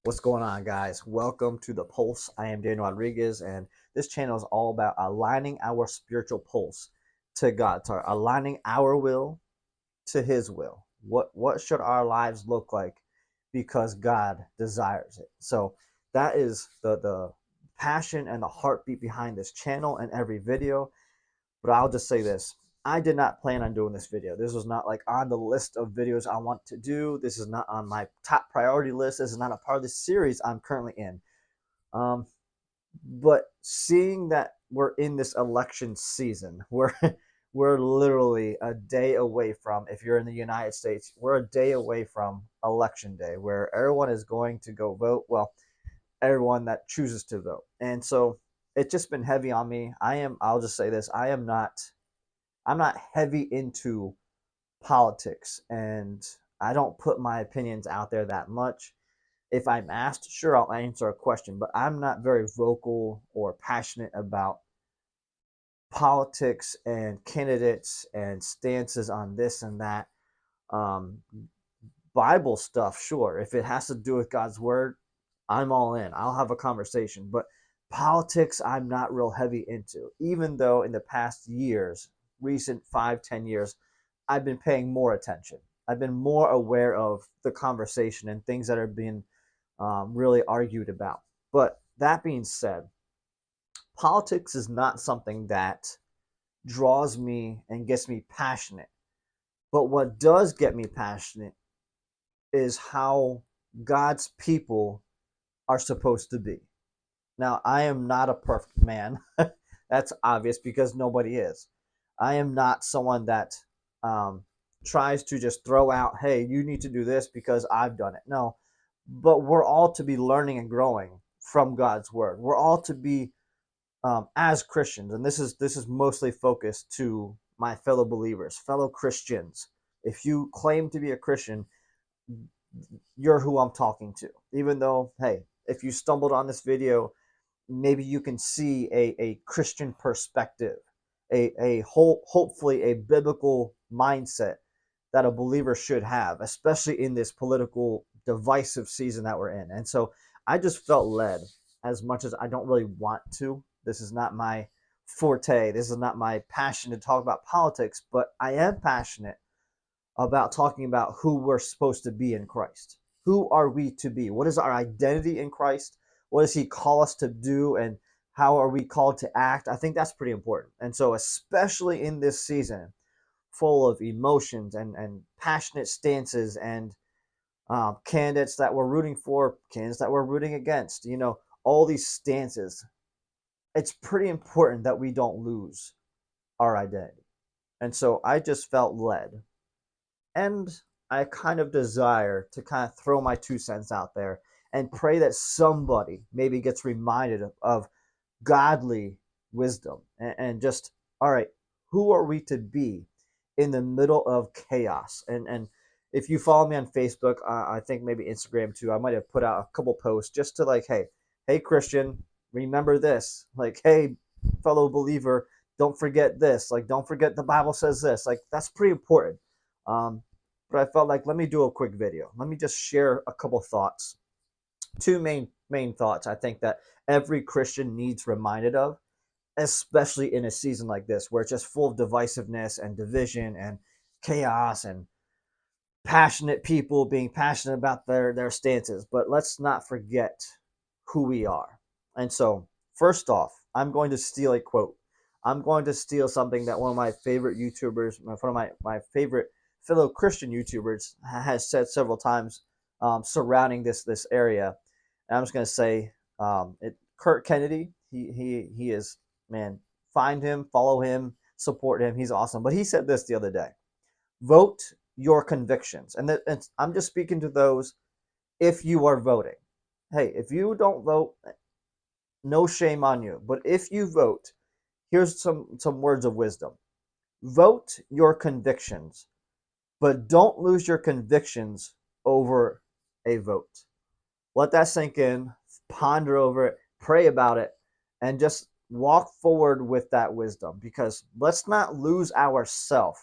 What's going on, guys? Welcome to the Pulse. I am Daniel Rodriguez, and this channel is all about aligning our spiritual pulse to God, to aligning our will to His will. What should our lives look like because God desires it? So that is the passion and the heartbeat behind this channel and every video. But I'll just say this. I did not plan on doing this video. This was not like on the list of videos I want to do. This is not on my top priority list. This is not a part of the series I'm currently in. Um, but seeing that we're in this election season, we're literally a day away from, if you're in the United States, we're a day away from election day where everyone is going to go vote. Well, everyone that chooses to vote. And so it's just been heavy on me. I'll just say this, I'm not heavy into politics, and I don't put my opinions out there that much. If I'm asked, sure, I'll answer a question, but I'm not very vocal or passionate about politics and candidates and stances on this and that. Um, Bible stuff, sure. If it has to do with God's word, I'm all in. I'll have a conversation. But politics, I'm not real heavy into, even though in the past years, recent 5, 10 years, I've been paying more attention. I've been more aware of the conversation and things that are being really argued about. But that being said, politics is not something that draws me and gets me passionate. But what does get me passionate is how God's people are supposed to be. Now, I am not a perfect man. That's obvious because nobody is. I am not someone that um, tries to just throw out, hey, you need to do this because I've done it. No, but we're all to be learning and growing from God's word. We're all to be as Christians, and this is mostly focused to my fellow believers, fellow Christians. If you claim to be a Christian, you're who I'm talking to. Even though, hey, if you stumbled on this video, maybe you can see a Christian perspective, hopefully a biblical mindset that a believer should have, especially in this political divisive season that we're in. And so I just felt led, as much as I don't really want to. This is not my forte. This is not my passion to talk about politics, but I am passionate about talking about who we're supposed to be in Christ. Who are we to be? What is our identity in Christ? What does He call us to do? And how are we called to act? I think that's pretty important. And so, especially in this season, full of emotions and passionate stances and candidates that we're rooting for, candidates that we're rooting against, all these stances, it's pretty important that we don't lose our identity. And so I just felt led, and I kind of desire to kind of throw my 2 cents out there and pray that somebody maybe gets reminded of godly wisdom and just, all right, who are we to be in the middle of chaos? And if you follow me on Facebook, I think maybe Instagram too, I might have put out a couple posts just to like, hey Christian, remember this. Like, hey fellow believer, don't forget this. Like, don't forget the Bible says this. Like, that's pretty important. Um, but I felt like, let me do a quick video. Let me just share a couple thoughts. Two main thoughts I think that every Christian needs reminded of, especially in a season like this where it's just full of divisiveness and division and chaos and passionate people being passionate about their stances. But let's not forget who we are. And so, first off, I'm going to steal a quote. I'm going to steal something that one of my favorite YouTubers, one of my favorite fellow Christian YouTubers, has said several times surrounding this area. And I'm just going to say Kurt Kennedy. He is, man. Find him, follow him, support him. He's awesome. But he said this the other day: vote your convictions. And I'm just speaking to those, if you are voting. Hey, if you don't vote, no shame on you. But if you vote, here's some words of wisdom. Vote your convictions, but don't lose your convictions over a vote. Let that sink in, ponder over it, pray about it, and just walk forward with that wisdom, because let's not lose ourselves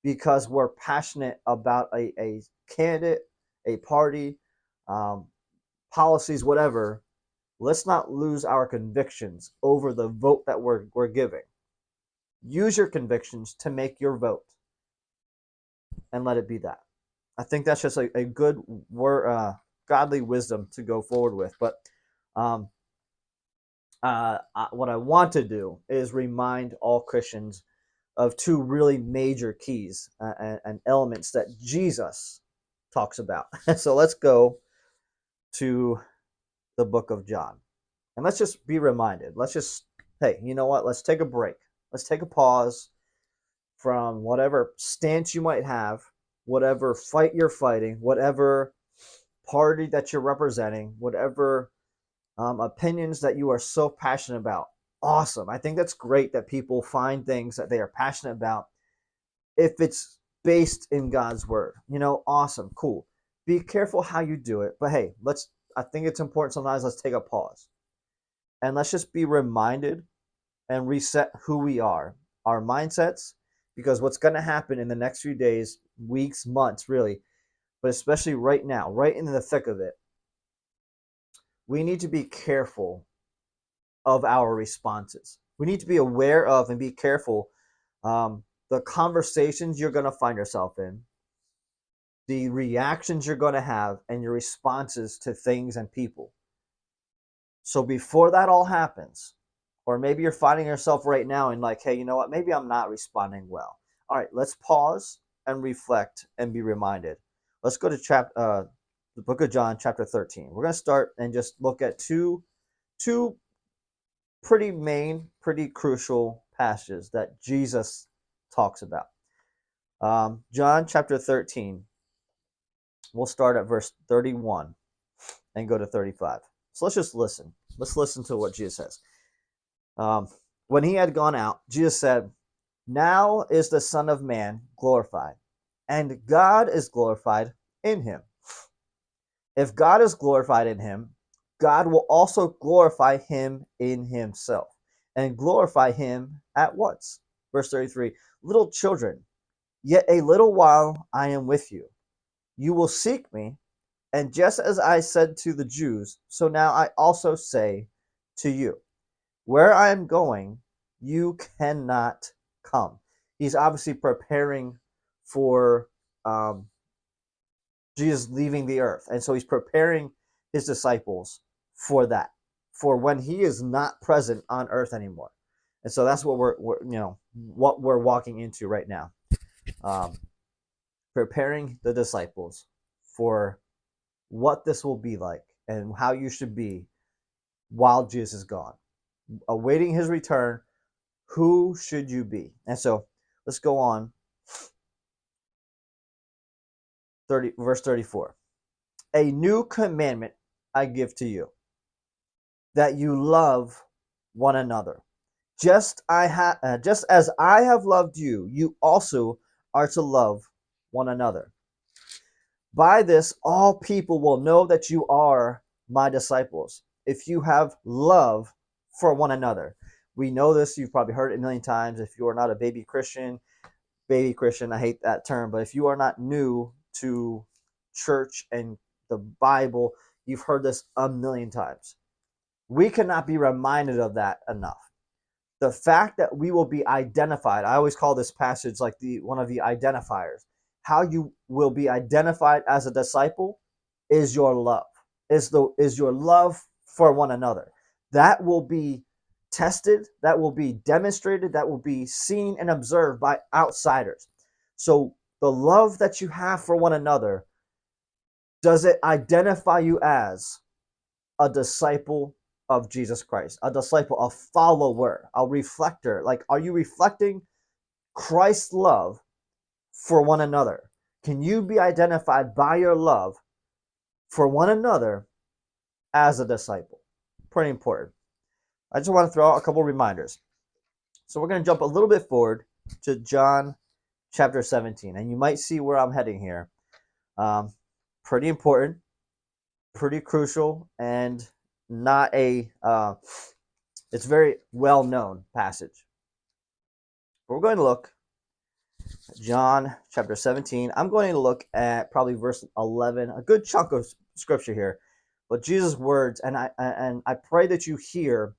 because we're passionate about a candidate, a party, um, policies, whatever, let's not lose our convictions over the vote that we're giving. Use your convictions to make your vote and let it be that. I think that's just a good godly wisdom to go forward with. But um, what I want to do is remind all Christians of two really major keys and elements that Jesus talks about. So let's go to the book of John. And let's just be reminded. Let's just, hey, you know what? Let's take a break. Let's take a pause from whatever stance you might have, whatever fight you're fighting, whatever party that you're representing, whatever opinions that you are so passionate about. Awesome. I think that's great that people find things that they are passionate about if it's based in God's word. Awesome, cool. Be careful how you do it. But hey, I think it's important sometimes let's take a pause. And let's just be reminded and reset who we are, our mindsets, because what's going to happen in the next few days, weeks, months, really, but especially right now, right in the thick of it, we need to be careful of our responses. We need to be aware of and be careful the conversations you're going to find yourself in, the reactions you're going to have, and your responses to things and people. So before that all happens, or maybe you're finding yourself right now and like, hey, you know what? Maybe I'm not responding well. All right, let's pause and reflect and be reminded. Let's go to the book of John, chapter 13. We're going to start and just look at two pretty crucial passages that Jesus talks about. John chapter 13. We'll start at verse 31 and go to 35. So let's just listen. Let's listen to what Jesus says. When he had gone out, Jesus said, "Now is the Son of Man glorified, and God is glorified in him. If God is glorified in him, God will also glorify him in himself, and glorify him at once." Verse 33, "Little children, yet a little while I am with you. You will seek me, and just as I said to the Jews, so now I also say to you, where I am going, you cannot come." He's obviously preparing for Jesus leaving the earth. And so he's preparing his disciples for that, for when he is not present on earth anymore. And so that's what we're walking into right now. Preparing the disciples for what this will be like and how you should be while Jesus is gone. Awaiting his return, who should you be? And so let's go on. Verse 34. "A new commandment I give to you, that you love one another. Just as I have loved you, you also are to love one another. By this, all people will know that you are my disciples, if you have love for one another." We know this. You've probably heard it a million times. If you are not a baby Christian, I hate that term, but if you are not new to church and the Bible, you've heard this a million times. We cannot be reminded of that enough. The fact that we will be identified, I always call this passage like one of the identifiers. How you will be identified as a disciple is your love, is your love for one another. That will be tested, that will be demonstrated, that will be seen and observed by outsiders. So the love that you have for one another, does it identify you as a disciple of Jesus Christ, a disciple, a follower, a reflector? Like, are you reflecting Christ's love for one another? Can you be identified by your love for one another as a disciple? Pretty important. I just want to throw out a couple reminders. So we're going to jump a little bit forward to John chapter 17, and you might see where I'm heading here. Pretty important, pretty crucial, and not it's very well-known passage. We're going to look at John chapter 17. I'm going to look at probably verse 11, a good chunk of scripture here. but Jesus' words, and I pray that you hear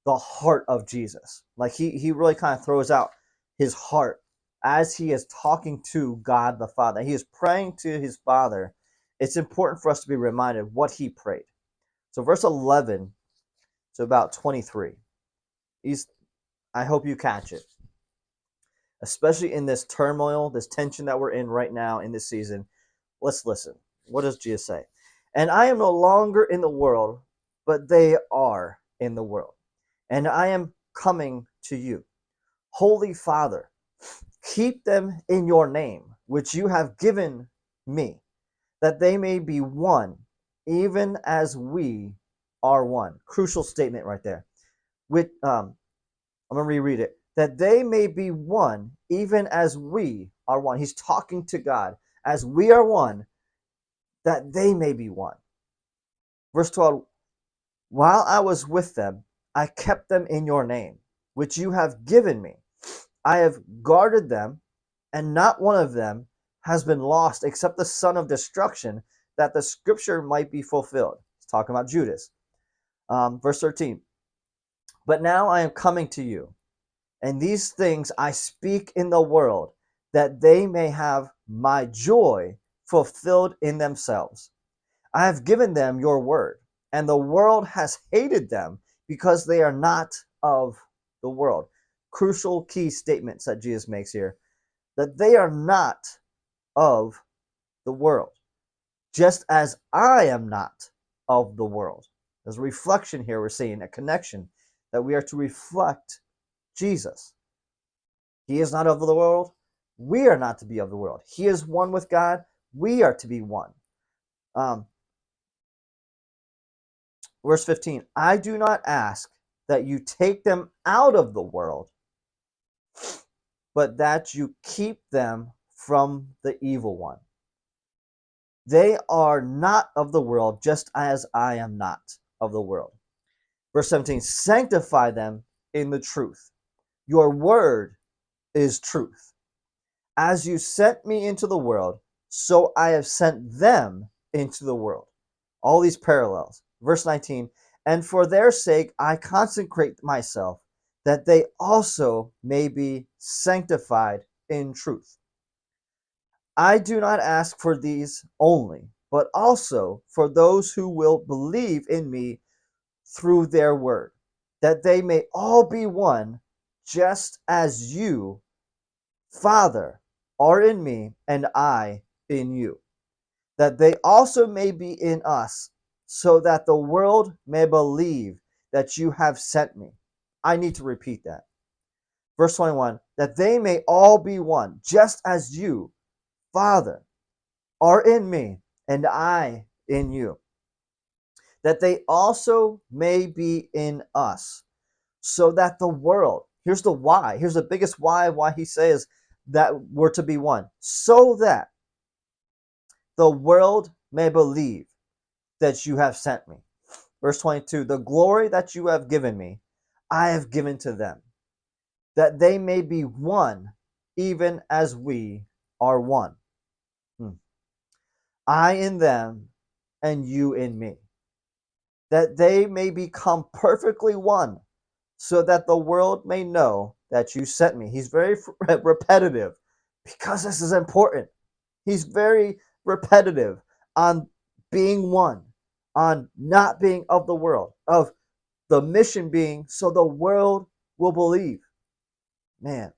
the heart of Jesus. Like he really kind of throws out his heart as he is talking to God the Father. He is praying to his Father. It's important for us to be reminded what he prayed. So verse 11 to about 23. I hope you catch it. Especially in this turmoil, this tension that we're in right now in this season. Let's listen. What does Jesus say? And I am no longer in the world, but they are in the world. And I am coming to you. Holy Father, keep them in your name, which you have given me, that they may be one, even as we are one. Crucial statement right there. I'm going to reread it. That they may be one, even as we are one. He's talking to God. As we are one, that they may be one. Verse 12, while I was with them, I kept them in your name, which you have given me. I have guarded them, and not one of them has been lost except the son of destruction, that the scripture might be fulfilled. He's talking about Judas. Verse 13, but now I am coming to you, and these things I speak in the world, that they may have my joy fulfilled in themselves. I have given them your word, and the world has hated them because they are not of the world. Crucial key statements that Jesus makes here, that they are not of the world, just as I am not of the world. There's a reflection here. We're seeing a connection that we are to reflect Jesus. He is not of the world. We are not to be of the world. He is one with God. We are to be one. Verse 15, I do not ask that you take them out of the world, but that you keep them from the evil one. They are not of the world, just as I am not of the world. Verse 17, sanctify them in the truth. Your word is truth. As you sent me into the world, so I have sent them into the world. All these parallels. Verse 19, and for their sake I consecrate myself, that they also may be sanctified in truth. I do not ask for these only, but also for those who will believe in me through their word, that they may all be one, just as you, Father, are in me and I in you, that they also may be in us, so that the world may believe that you have sent me. I need to repeat that. Verse 21, that they may all be one, just as you, Father, are in me and I in you, that they also may be in us, so that the world, here's the why, here's the biggest why he says that we're to be one, so that the world may believe that you have sent me. Verse 22, the glory that you have given me, I have given to them, that they may be one, even as we are one. I in them, and you in me, that they may become perfectly one, so that the world may know that you sent me. He's very repetitive because this is important. He's very repetitive on being one, on not being of the world, of the mission being so the world will believe. Man,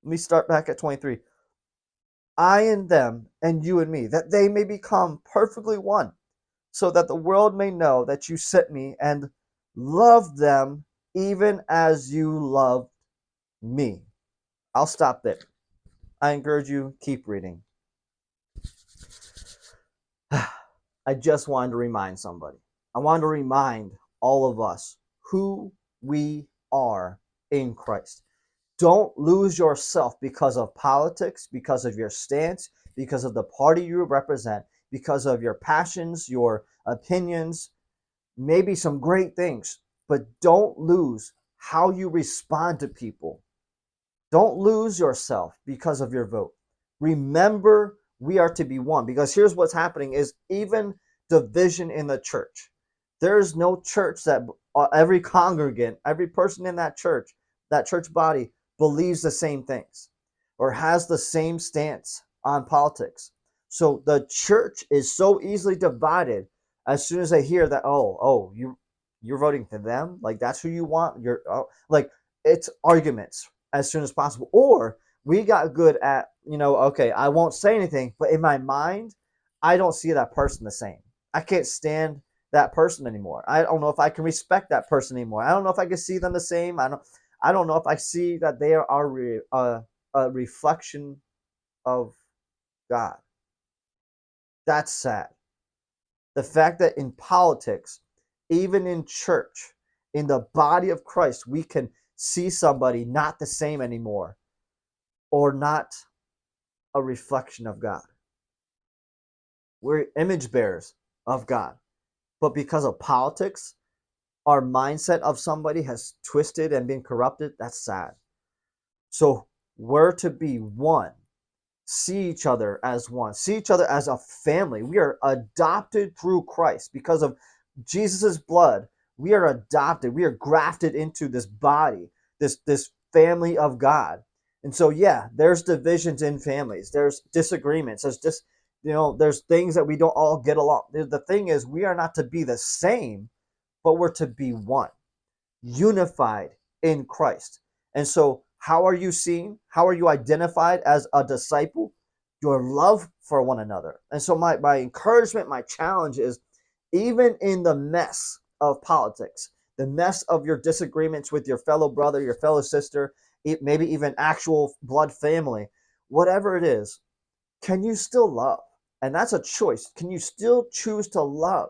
let me start back at 23. I in them and you in me, that they may become perfectly one, so that the world may know that you sent me and loved them even as you loved me. I'll stop there. I encourage you, keep reading. I just wanted to remind somebody. I wanted to remind all of us who we are in Christ. Don't lose yourself because of politics, because of your stance, because of the party you represent, because of your passions, your opinions, maybe some great things, but don't lose how you respond to people. Don't lose yourself because of your vote. Remember, we are to be one, because here's what's happening is even division in the church. There is no church that every congregant, every person in that church body, believes the same things or has the same stance on politics. So the church is so easily divided as soon as they hear that, you're voting for them, like that's who you want. Like it's arguments as soon as possible. Or we got good at, okay, I won't say anything, but in my mind, I don't see that person the same. I can't stand that person anymore. I don't know if I can respect that person anymore. I don't know if I can see them the same. I don't know if I see that they are a reflection of God. That's sad. The fact that in politics, even in church, in the body of Christ, we can see somebody not the same anymore or not a reflection of God. We're image bearers of God. But because of politics, our mindset of somebody has twisted and been corrupted. That's sad. So we're to be one. See each other as one. See each other as a family. We are adopted through Christ because of Jesus' blood. We are adopted. We are grafted into this body, this family of God. And so, yeah, there's divisions in families. There's disagreements. There's things that we don't all get along. The thing is, we are not to be the same, but we're to be one, unified in Christ. And so, how are you seen? How are you identified as a disciple? Your love for one another. And so, my encouragement, my challenge is, even in the mess of politics, the mess of your disagreements with your fellow brother, your fellow sister, maybe even actual blood family, whatever it is, can you still love? And that's a choice. Can you still choose to love?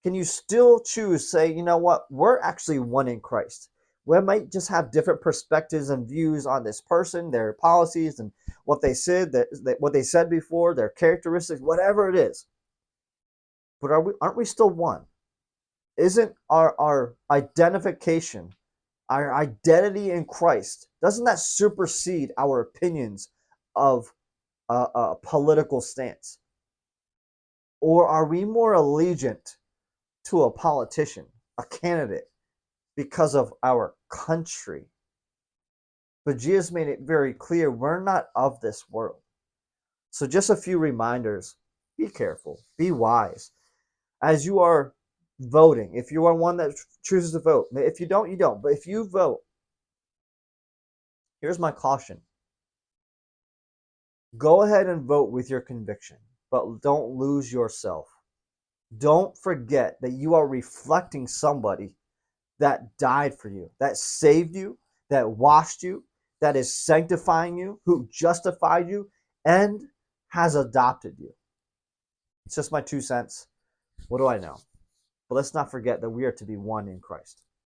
Can you still choose, say, you know what, we're actually one in Christ? We might just have different perspectives and views on this person, their policies, and what they said, what they said before, their characteristics, whatever it is. But aren't we still one? Isn't our identification, our identity in Christ, doesn't that supersede our opinions of a political stance? Or are we more allegiant to a politician, a candidate, because of our country? But Jesus made it very clear we're not of this world. So just a few reminders. Be careful. Be wise. As you are voting, if you are one that chooses to vote, if you don't, you don't. But if you vote, here's my caution. Go ahead and vote with your conviction, but don't lose yourself. Don't forget that you are reflecting somebody that died for you, that saved you, that washed you, that is sanctifying you, who justified you, and has adopted you. It's just my 2 cents. What do I know? But let's not forget that we are to be one in Christ.